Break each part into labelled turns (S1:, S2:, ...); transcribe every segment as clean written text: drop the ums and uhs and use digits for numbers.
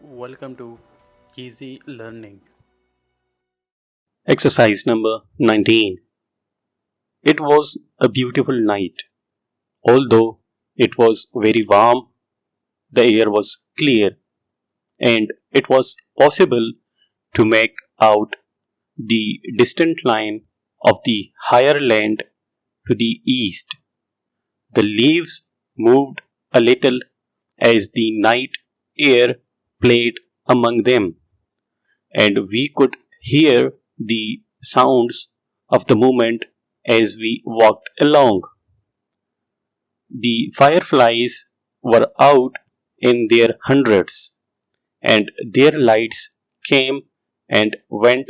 S1: Welcome to Easy Learning.
S2: Exercise number 19. It was a beautiful night. Although it was very warm, the air was clear and it was possible to make out the distant line of the higher land to the east. The leaves moved a little as the night air played among them, and we could hear the sounds of the movement as we walked along. The fireflies were out in their hundreds, and their lights came and went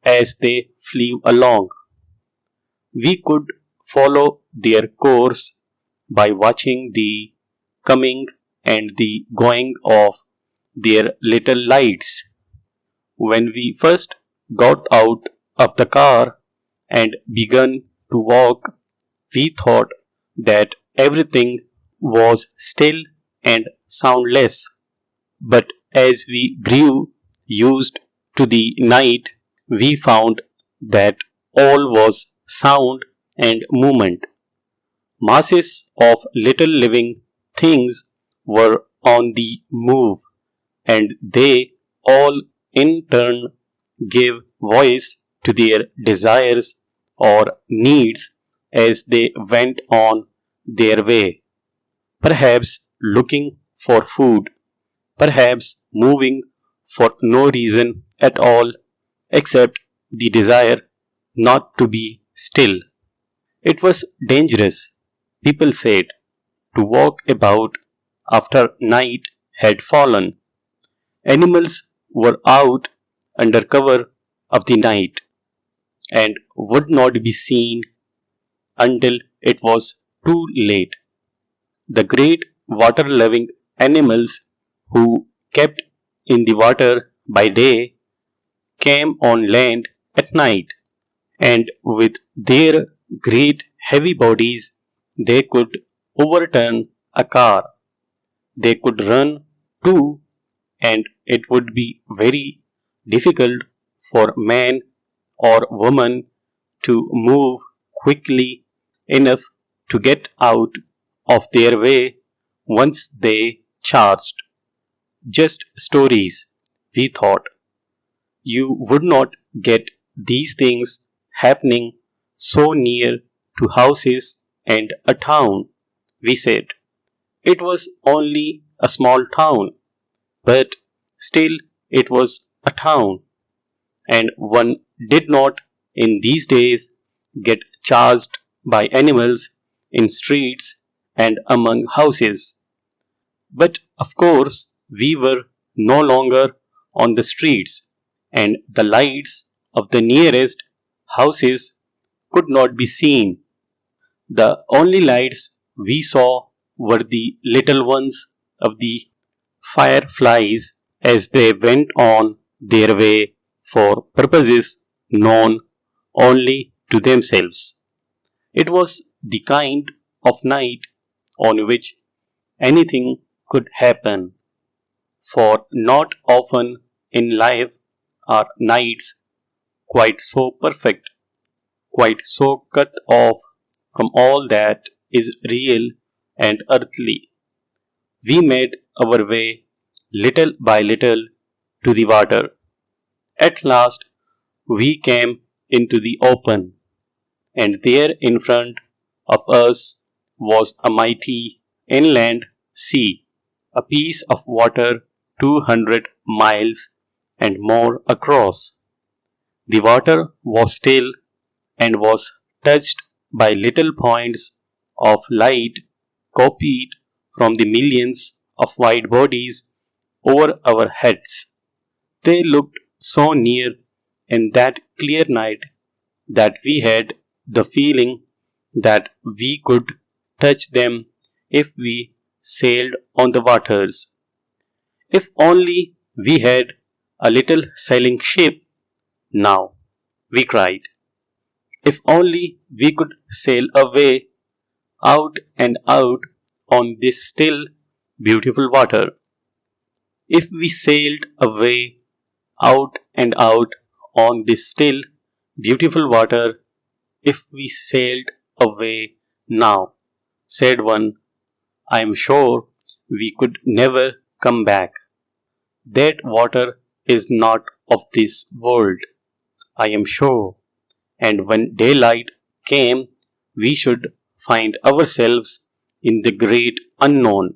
S2: as they flew along. We could follow their course by watching the coming and the going of their little lights. When we first got out of the car and began to walk, we thought that everything was still and soundless. But as we grew used to the night, we found that all was sound and movement. Masses of little living things were on the move, and they all in turn gave voice to their desires or needs as they went on their way, perhaps looking for food, perhaps moving for no reason at all except the desire not to be still. It was dangerous, people said, to walk about after night had fallen. Animals were out under cover of the night and would not be seen until it was too late. The great water loving animals who kept in the water by day came on land at night, and with their great heavy bodies they could overturn a car. They could run too, and it would be very difficult for man or woman to move quickly enough to get out of their way once they charged. Just stories, we thought. You would not get these things happening so near to houses and a town, we said. It was only a small town, but still it was a town, and one did not in these days get charged by animals in streets and among houses. But of course, we were no longer on the streets, and the lights of the nearest houses could not be seen. The only lights we saw were the little ones of the fireflies as they went on their way for purposes known only to themselves. It was the kind of night on which anything could happen, for not often in life are nights quite so perfect, quite so cut off from all that is real and earthly. We made our way little by little to the water. At last we came into the open, and there in front of us was a mighty inland sea, a piece of water 200 miles and more across. The water was still and was touched by little points of light copied from the millions of white bodies over our heads. They looked so near in that clear night that we had the feeling that we could touch them if we sailed on the waters. If only we had a little sailing ship now, we cried. If only we could sail away out and out on this still beautiful water. If we sailed away out and out on this still, beautiful water, if we sailed away now, said one, I am sure we could never come back. That water is not of this world, I am sure, and when daylight came, we should find ourselves in the great unknown.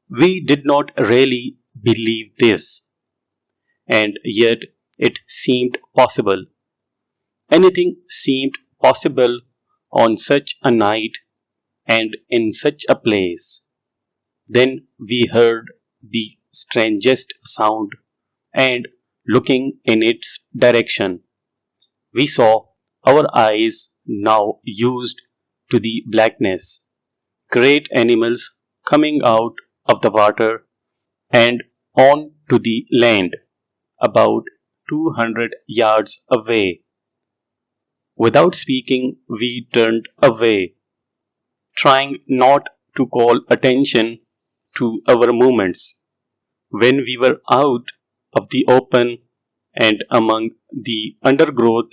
S2: We did not really believe this, and yet it seemed possible. Anything seemed possible on such a night and in such a place. Then we heard the strangest sound, and looking in its direction, we saw our eyes now used to the blackness, great animals coming out of the water and on to the land about 200 yards away. Without speaking, we turned away, trying not to call attention to our movements. When we were out of the open and among the undergrowth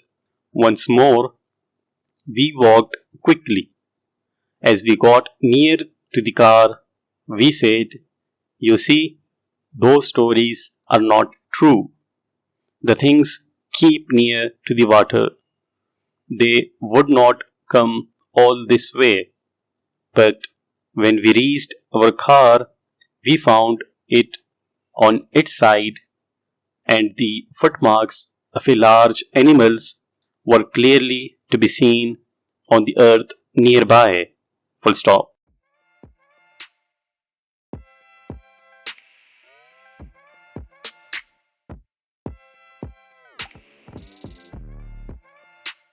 S2: once more, we walked quickly. As we got near to the car, we said, You see, those stories are not true. The things keep near to the water. They would not come all this way. But when we reached our car, we found it on its side, and the footmarks of a large animals were clearly to be seen on the earth nearby. Full stop.